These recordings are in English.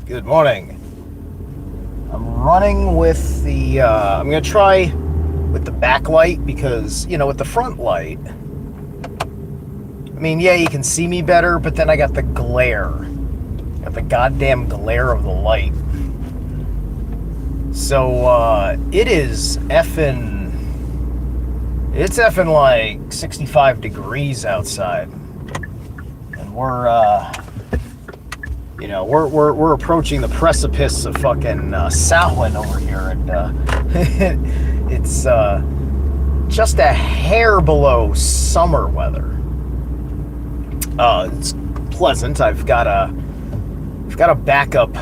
Good morning. I'm running with the, I'm going to try with the backlight because, with the front light, yeah, you can see me better, but then I got the glare. Got the goddamn glare of the light. So, it's effing like 65 degrees outside. And we're approaching the precipice of fucking Samhain over here, and it's just a hair below summer weather. It's pleasant. I've got a backup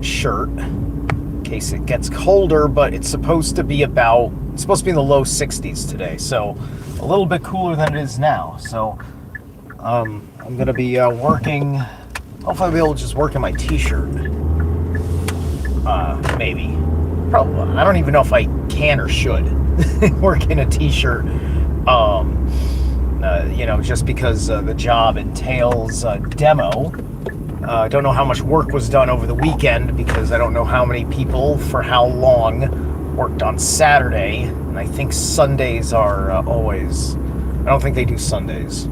shirt in case it gets colder, but it's supposed to be in the low 60s today, so a little bit cooler than it is now. So I'm gonna be working. Hopefully I'll be able to just work in my t-shirt. Maybe. Probably. I don't even know if I can or should work in a t-shirt. Just because the job entails a demo. I don't know how much work was done over the weekend because I don't know how many people for how long worked on Saturday. And I think Sundays are always... I don't think they do Sundays.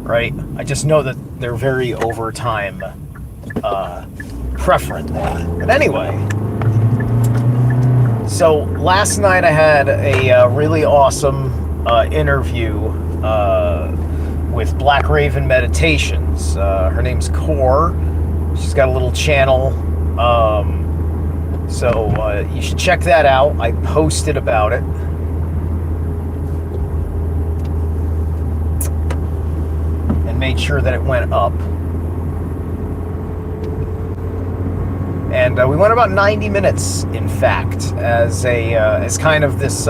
Right? I just know that they're very overtime preferent. But anyway, so last night I had a really awesome interview with Black Raven Meditations. Her name's Core. She's got a little channel. So you should check that out. I posted about it. Made sure that it went up, and we went about 90 minutes, in fact, as kind of this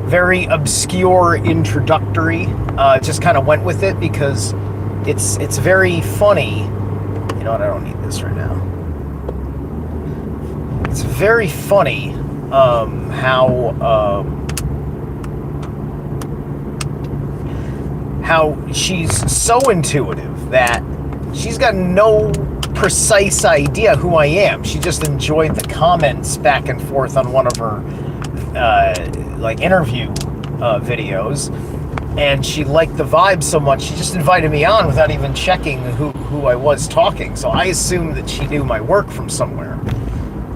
very obscure introductory. Just kind of went with it because it's very funny. You know what? I don't need this right now. It's very funny how she's so intuitive that she's got no precise idea who I am. She just enjoyed the comments back and forth on one of her interview videos, and she liked the vibe so much she just invited me on without even checking who I was talking. So I assumed that she knew my work from somewhere.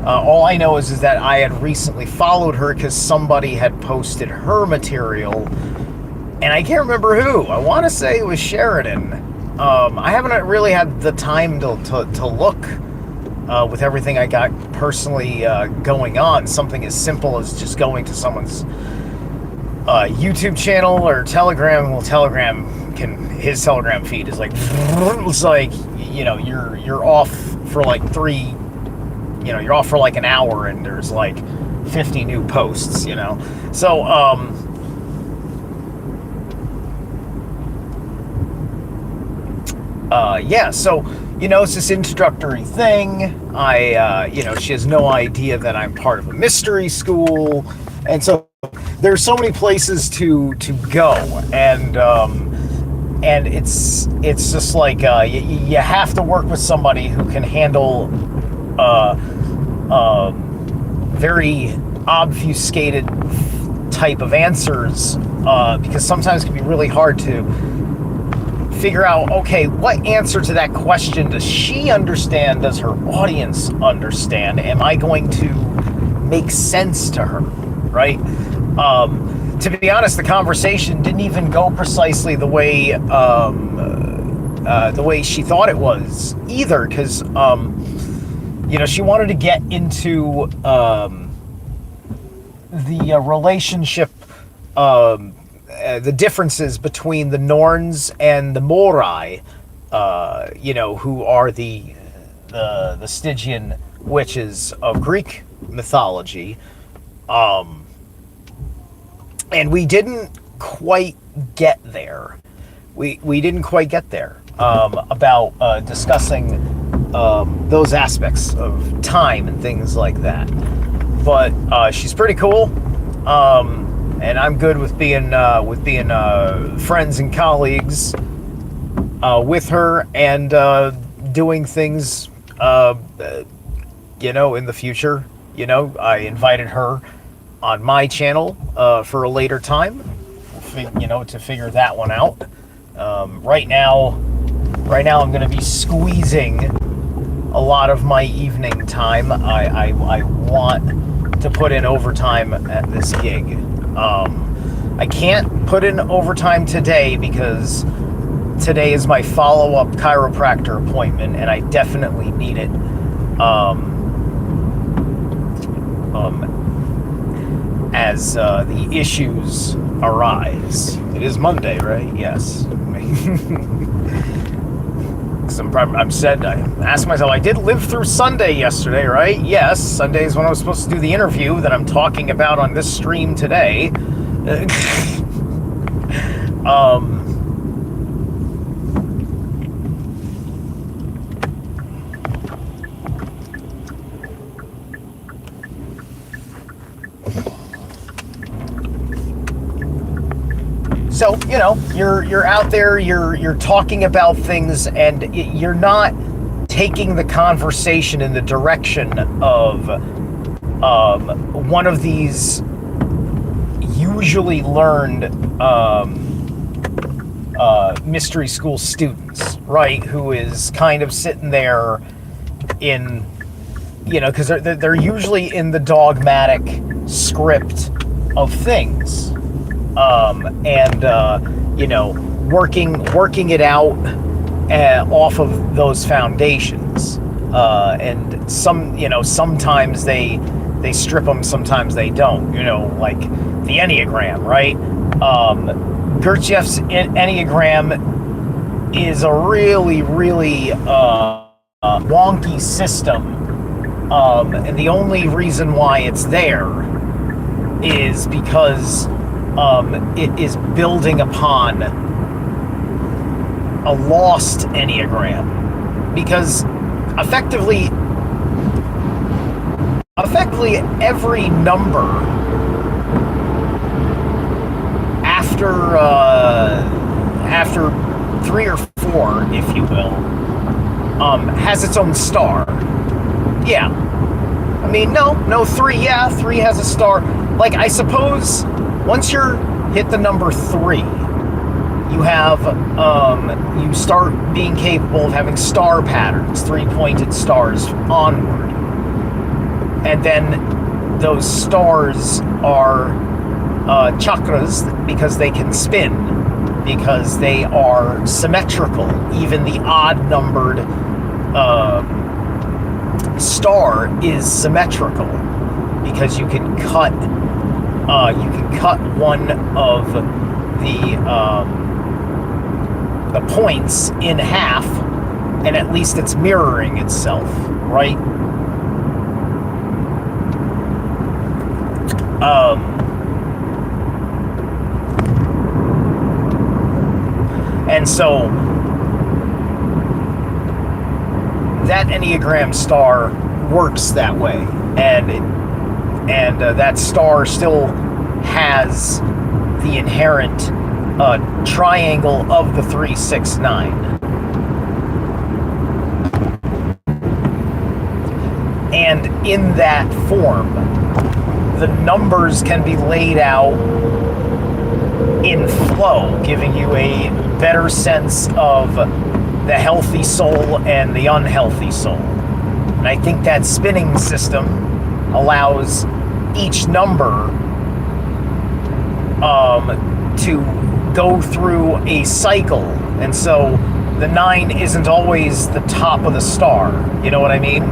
All I know is that I had recently followed her because somebody had posted her material. And I can't remember who. I want to say it was Sheridan. I haven't really had the time to look with everything I got personally going on. Something as simple as just going to someone's YouTube channel or Telegram. Well, his Telegram feed is like, it's like, you're off for like you're off for like an hour and there's like 50 new posts, So, so, it's this introductory thing. She has no idea that I'm part of a mystery school. And so there's so many places to go. And it's just like, you have to work with somebody who can handle, very obfuscated type of answers, because sometimes it can be really hard to figure out, okay, what answer to that question does she understand? Does her audience understand? Am I going to make sense to her, right? To be honest, the conversation didn't even go precisely the way she thought it was either, because she wanted to get into the relationship, the differences between the Norns and the Morai, who are the Stygian witches of Greek mythology. And we didn't quite get there. We didn't quite get there about discussing those aspects of time and things like that. But she's pretty cool. And I'm good with being friends and colleagues with her and doing things In the future, I invited her on my channel for a later time, to figure that one out. Right now, I'm going to be squeezing a lot of my evening time. I want to put in overtime at this gig. I can't put in overtime today because today is my follow-up chiropractor appointment, and I definitely need it. As the issues arise. It is Monday, right? Yes. I asked myself, I did live through Sunday yesterday, right? Yes, Sunday is when I was supposed to do the interview that I'm talking about on this stream today. So, you're out there, you're talking about things, and you're not taking the conversation in the direction of one of these usually learned mystery school students, right? Who is kind of sitting there in, because they're usually in the dogmatic script of things. Working it out off of those foundations. And sometimes they strip them, sometimes they don't. Like the Enneagram, right? Gurdjieff's Enneagram is a really, really wonky system. And the only reason why it's there is because it is building upon a lost Enneagram, because effectively every number after 3 or 4, if you will, has its own star. Yeah, I mean, no, 3. Yeah, 3 has a star. Like, I suppose once you're hit the number 3, you have you start being capable of having star patterns, 3-pointed stars onward, and then those stars are chakras because they can spin, because they are symmetrical. Even the odd-numbered star is symmetrical because you can cut one of the points in half, and at least it's mirroring itself, right? And so that Enneagram star works that way, and that star still has the inherent triangle of the 3, 6, 9. And in that form, the numbers can be laid out in flow, giving you a better sense of the healthy soul and the unhealthy soul. And I think that spinning system allows each number to go through a cycle, and so the 9 isn't always the top of the star. You know what I mean?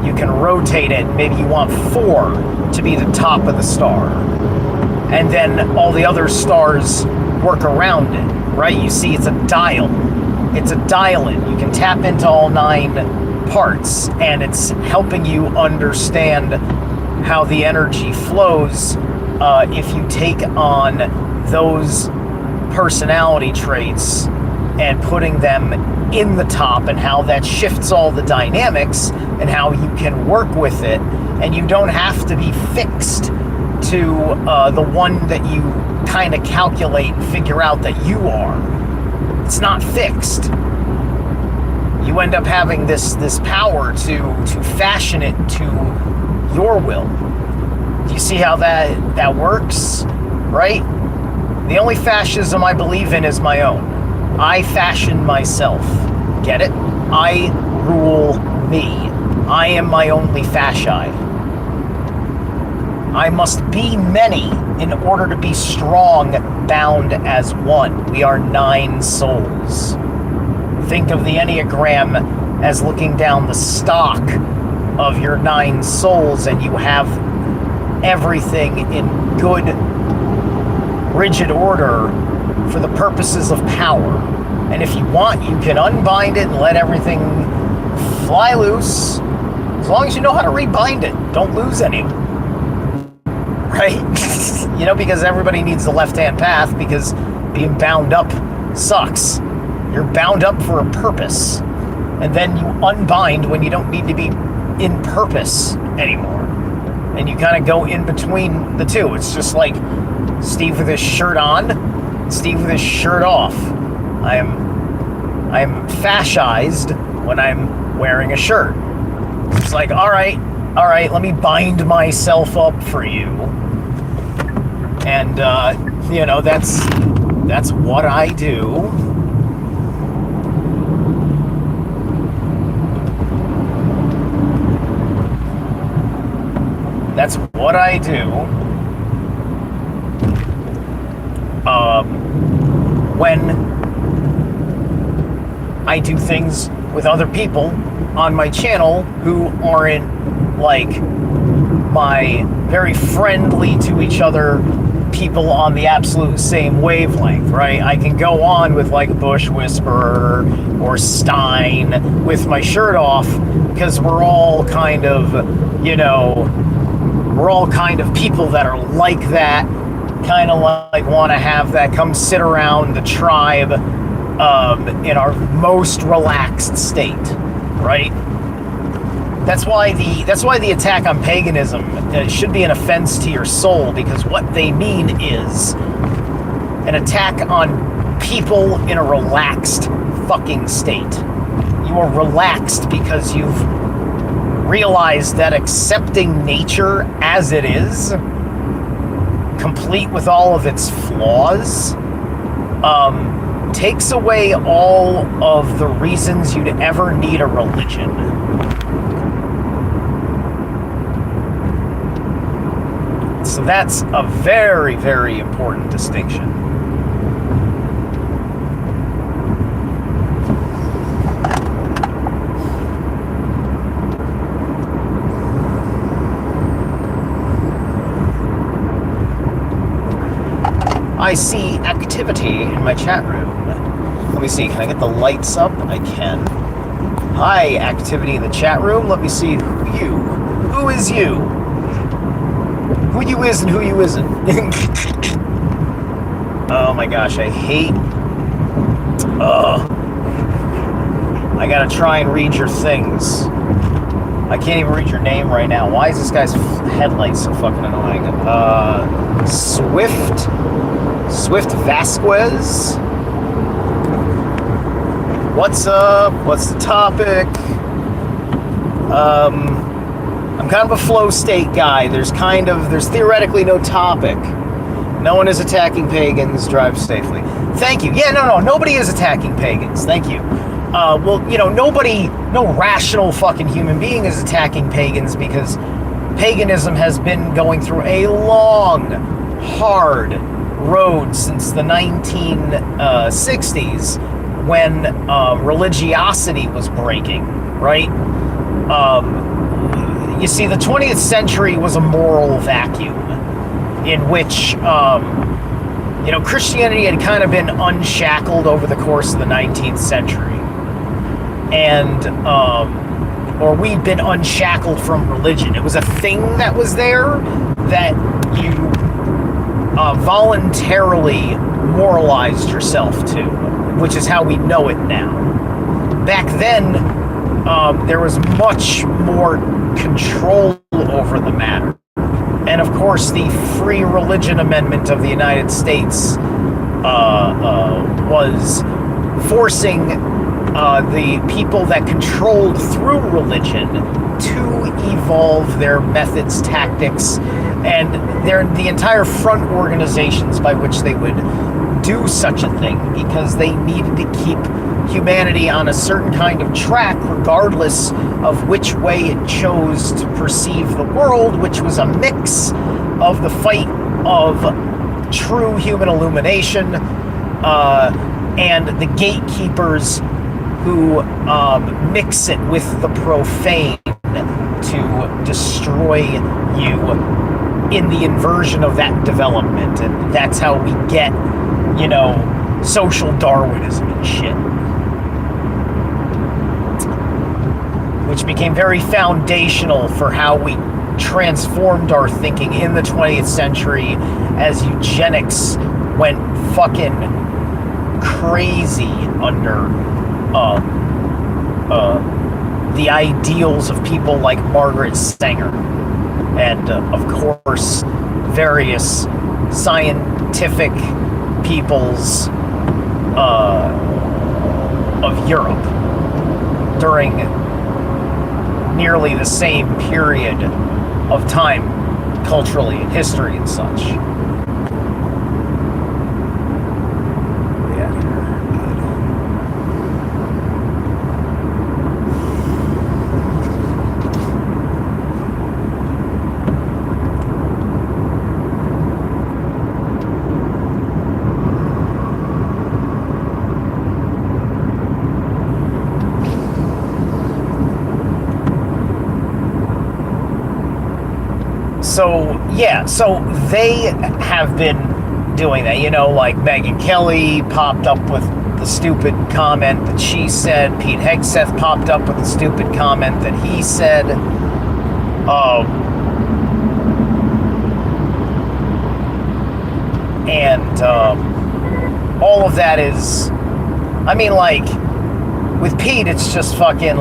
You can rotate it. Maybe you want 4 to be the top of the star, and then all the other stars work around it, right? You see, it's a dial. It's a dial-in. You can tap into all 9 parts, and it's helping you understand how the energy flows if you take on those personality traits and putting them in the top, and how that shifts all the dynamics and how you can work with it, and you don't have to be fixed to the one that you kind of calculate and figure out that you are. It's not fixed. You you end up having this power to fashion it to your will. Do you see how that works? Right? The only fascism I believe in is my own. I fashion myself. Get it? I rule me. I am my only fasci. I must be many in order to be strong, bound as one. We are 9 souls. Think of the Enneagram as looking down the stock of your 9 souls, and you have everything in good, rigid order for the purposes of power. And if you want, you can unbind it and let everything fly loose, as long as you know how to rebind it. Don't lose any of it. Right? Because everybody needs the left-hand path, because being bound up sucks. You're bound up for a purpose, and then you unbind when you don't need to be in purpose anymore. And you kind of go in between the two. It's just like Steve with his shirt on, Steve with his shirt off. I'm fascized when I'm wearing a shirt. It's like, all right, let me bind myself up for you. And, that's what I do. That's what I do. When I do things with other people on my channel who aren't like my very friendly to each other people on the absolute same wavelength, right? I can go on with like Bush Whisperer or Stein with my shirt off, because we're all kind of, we're all kind of people that are like that, kind of like want to have that, come sit around the tribe in our most relaxed state, right? That's why the attack on paganism should be an offense to your soul, because what they mean is an attack on people in a relaxed fucking state. You are relaxed because you've realized that accepting nature as it is, complete with all of its flaws, takes away all of the reasons you'd ever need a religion. So that's a very, very important distinction. I see activity in my chat room. Let me see, can I get the lights up? I can. Hi, activity in the chat room. Let me see who is you? Who you is and who you isn't. Oh my gosh, I hate... I gotta try and read your things. I can't even read your name right now. Why is this guy's headlight so fucking annoying? Swift Vasquez? What's up? What's the topic? I'm kind of a flow state guy. There's theoretically no topic. No one is attacking pagans. Drive safely. Thank you. Yeah, no, nobody is attacking pagans. Thank you. No rational fucking human being is attacking pagans, because paganism has been going through a long, hard road since the 1960s, when religiosity was breaking, right? You see, the 20th century was a moral vacuum in which, Christianity had kind of been unshackled over the course of the 19th century. And, or we'd been unshackled from religion. It was a thing that was there that you voluntarily moralized yourself to, which is how we know it now. Back then, there was much more control over the matter. And of course, the Free Religion Amendment of the United States was forcing the people that controlled through religion to evolve their methods, tactics, and the entire front organizations by which they would do such a thing, because they needed to keep humanity on a certain kind of track regardless of which way it chose to perceive the world, which was a mix of the fight of true human illumination and the gatekeepers who mix it with the profane to destroy you in the inversion of that development. And that's how we get, social Darwinism and shit, which became very foundational for how we transformed our thinking in the 20th century as eugenics went fucking crazy under the ideals of people like Margaret Sanger and of course various scientific peoples of Europe during nearly the same period of time, culturally and history and such. So they have been doing that, like Megyn Kelly popped up with the stupid comment that she said, Pete Hegseth popped up with the stupid comment that he said, and all of that is, with Pete, it's just fucking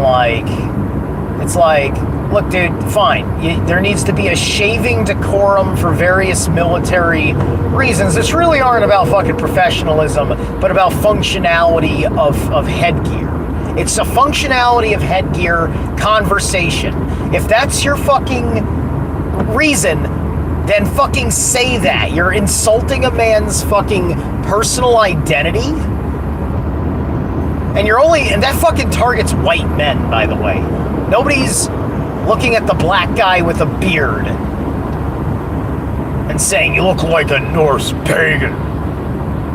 it's like, look, dude, fine. There needs to be a shaving decorum for various military reasons. This really aren't about fucking professionalism, but about functionality of headgear. It's a functionality of headgear conversation. If that's your fucking reason, then fucking say that. You're insulting a man's fucking personal identity. And that fucking targets white men, by the way. Nobody's looking at the black guy with a beard and saying, you look like a Norse pagan.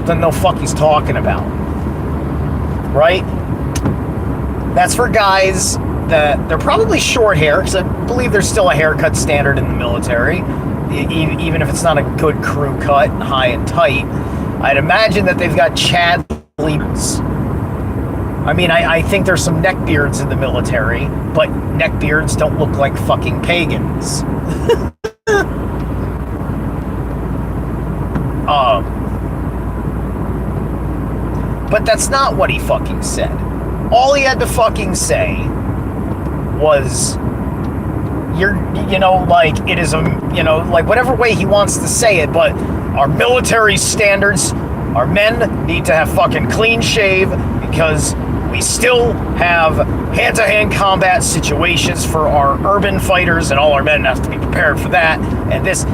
Doesn't know fuck he's talking about. Right? That's for guys that they're probably short hair, because I believe there's still a haircut standard in the military, even if it's not a good crew cut, high and tight. I'd imagine that they've got Chad beards. I think there's some neck beards in the military, but neck beards don't look like fucking pagans. But that's not what he fucking said. All he had to fucking say was, it is whatever way he wants to say it, but our military standards, our men need to have fucking clean shave because we still have hand-to-hand combat situations for our urban fighters, and all our men have to be prepared for that. And this,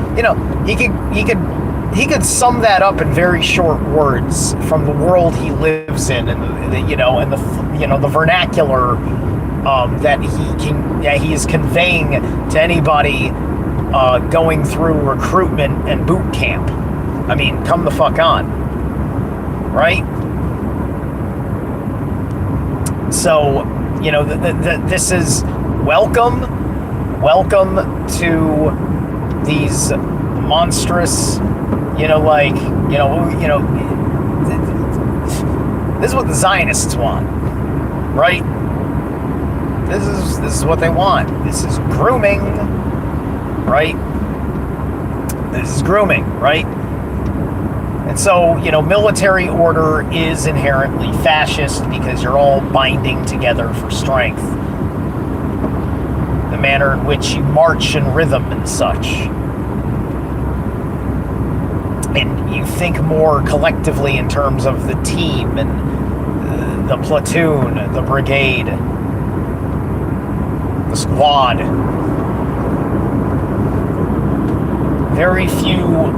he could sum that up in very short words from the world he lives in, and the vernacular that he is conveying to anybody going through recruitment and boot camp. Come the fuck on, right? So, this is welcome to these monstrous, this is what the Zionists want, right? This is what they want. This is grooming, right? This is grooming, right? And so, military order is inherently fascist because you're all binding together for strength. The manner in which you march in rhythm and such. And you think more collectively in terms of the team and the platoon, the brigade, the squad. Very few,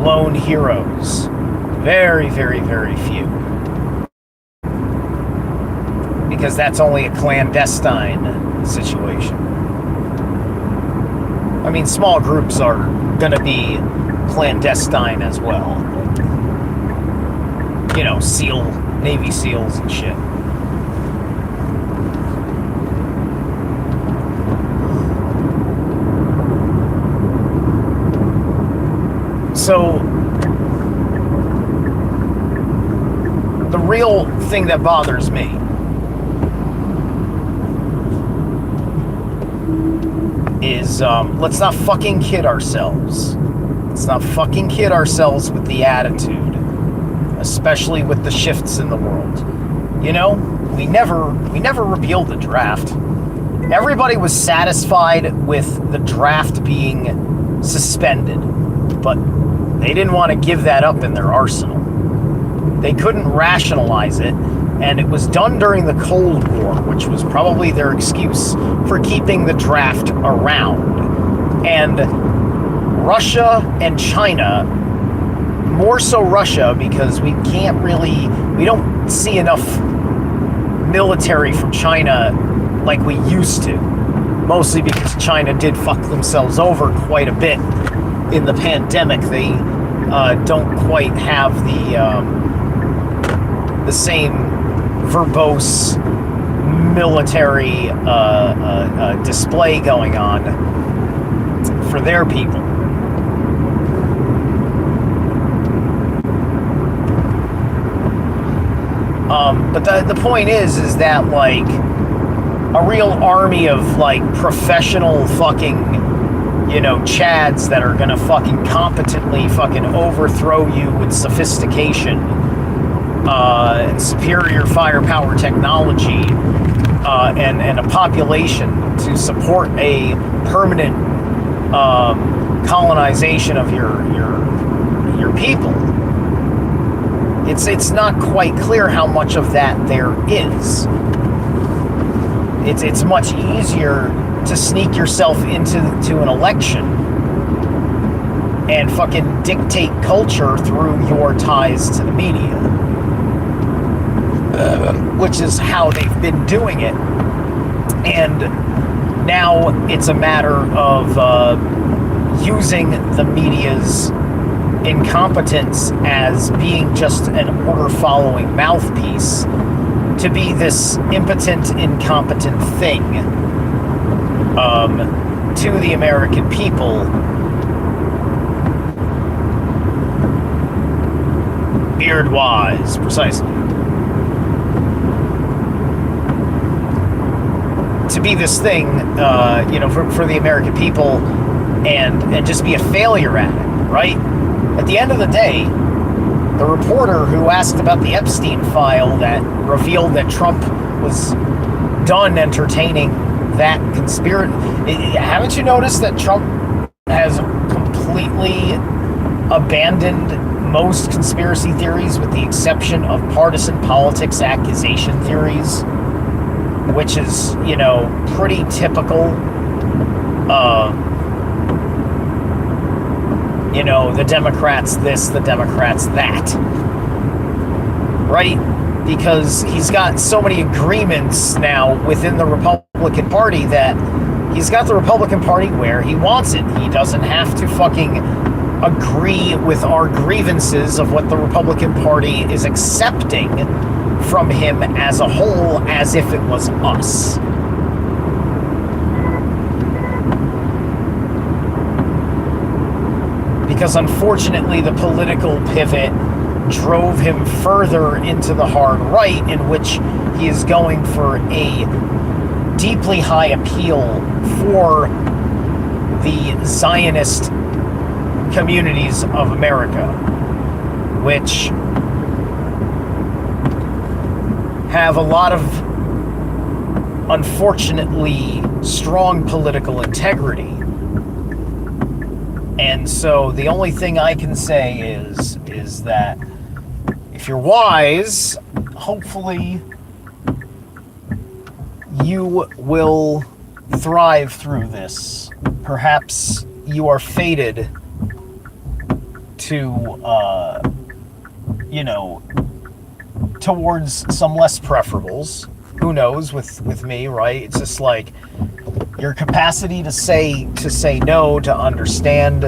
lone heroes. Very, very, very few. Because that's only a clandestine situation. I mean, small groups are going to be clandestine as well. Navy SEALs and shit. So, the real thing that bothers me is, let's not fucking kid ourselves. Let's not fucking kid ourselves with the attitude, especially with the shifts in the world. We never repealed the draft. Everybody was satisfied with the draft being suspended, but they didn't want to give that up in their arsenal. They couldn't rationalize it, and it was done during the Cold War, which was probably their excuse for keeping the draft around. And Russia and China, more so Russia, because we don't see enough military from China like we used to. Mostly because China did fuck themselves over quite a bit in the pandemic. They don't quite have the same verbose military display going on for their people. But the point is that, like, a real army of, like, professional fucking, chads that are gonna fucking competently fucking overthrow you with sophistication and superior firepower technology and a population to support a permanent colonization of your people. It's not quite clear how much of that there is. It's much easier to sneak yourself into an election and fucking dictate culture through your ties to the media, which is how they've been doing it. And now it's a matter of using the media's incompetence as being just an order-following mouthpiece to be this impotent, incompetent thing to the American people. Beard-wise, precisely. To be this thing, for the American people and just be a failure at it, right? At the end of the day, the reporter who asked about the Epstein file that revealed that Trump was done entertaining that conspiracy. Haven't you noticed that Trump has completely abandoned most conspiracy theories with the exception of partisan politics accusation theories, which is, pretty typical. The Democrats this, the Democrats that. Right? Because he's got so many agreements now within the Republican Party that he's got the Republican Party where he wants it. He doesn't have to fucking agree with our grievances of what the Republican Party is accepting from him as a whole, as if it was us. Because unfortunately the political pivot drove him further into the hard right, in which he is going for a deeply high appeal for the Zionist communities of America, which have a lot of, unfortunately, strong political integrity. And so the only thing I can say is that if you're wise, hopefully you will thrive through this. Perhaps you are fated to, towards some less preferables. Who knows with me, right? It's just like your capacity to say no, to understand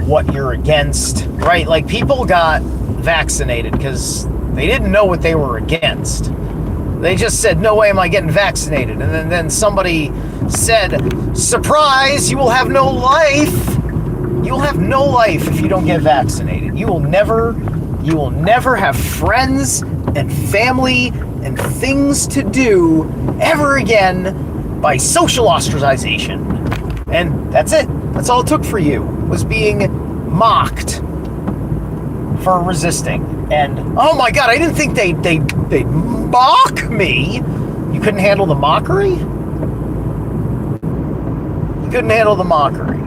what you're against, right? Like, people got vaccinated because they didn't know what they were against. They just said, no way am I getting vaccinated. And then somebody said, surprise, you will have no life. You will have no life if you don't get vaccinated. You will never have friends and family and things to do ever again by social ostracization. And that's it. That's all it took for you, was being mocked for resisting. And oh my God, I didn't think they'd mock me. You couldn't handle the mockery? You couldn't handle the mockery.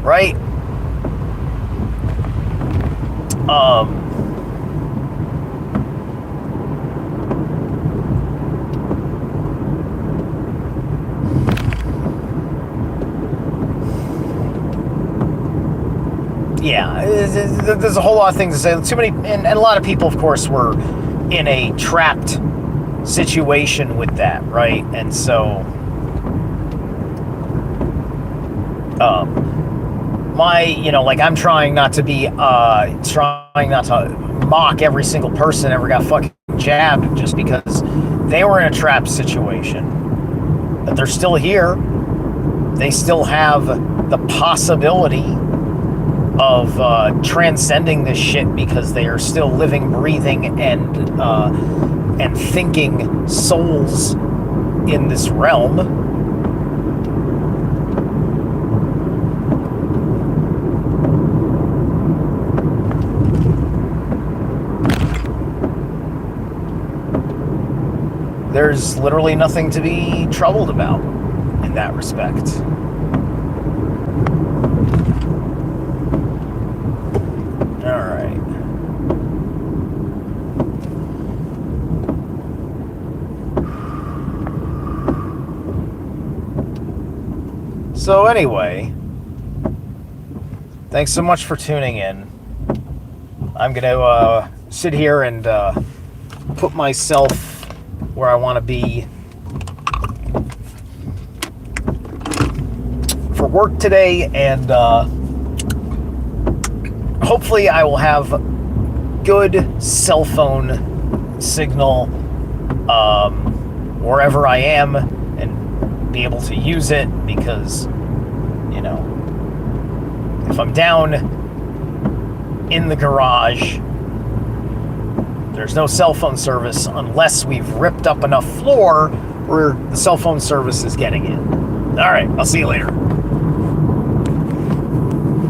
Right? Yeah, there's a whole lot of things to say. Too many, and a lot of people, of course, were in a trapped situation with that, right? And so, I'm trying not to mock every single person that ever got fucking jabbed just because they were in a trapped situation. But they're still here. They still have the possibility of transcending this shit because they are still living, breathing, and thinking souls in this realm. There's literally nothing to be troubled about in that respect. All right. So anyway, thanks so much for tuning in. I'm going to sit here and put myself where I want to be for work today, and hopefully I will have good cell phone signal wherever I am and be able to use it, because if I'm down in the garage, there's no cell phone service unless we've ripped up enough floor where the cell phone service is getting in. All right, I'll see you later.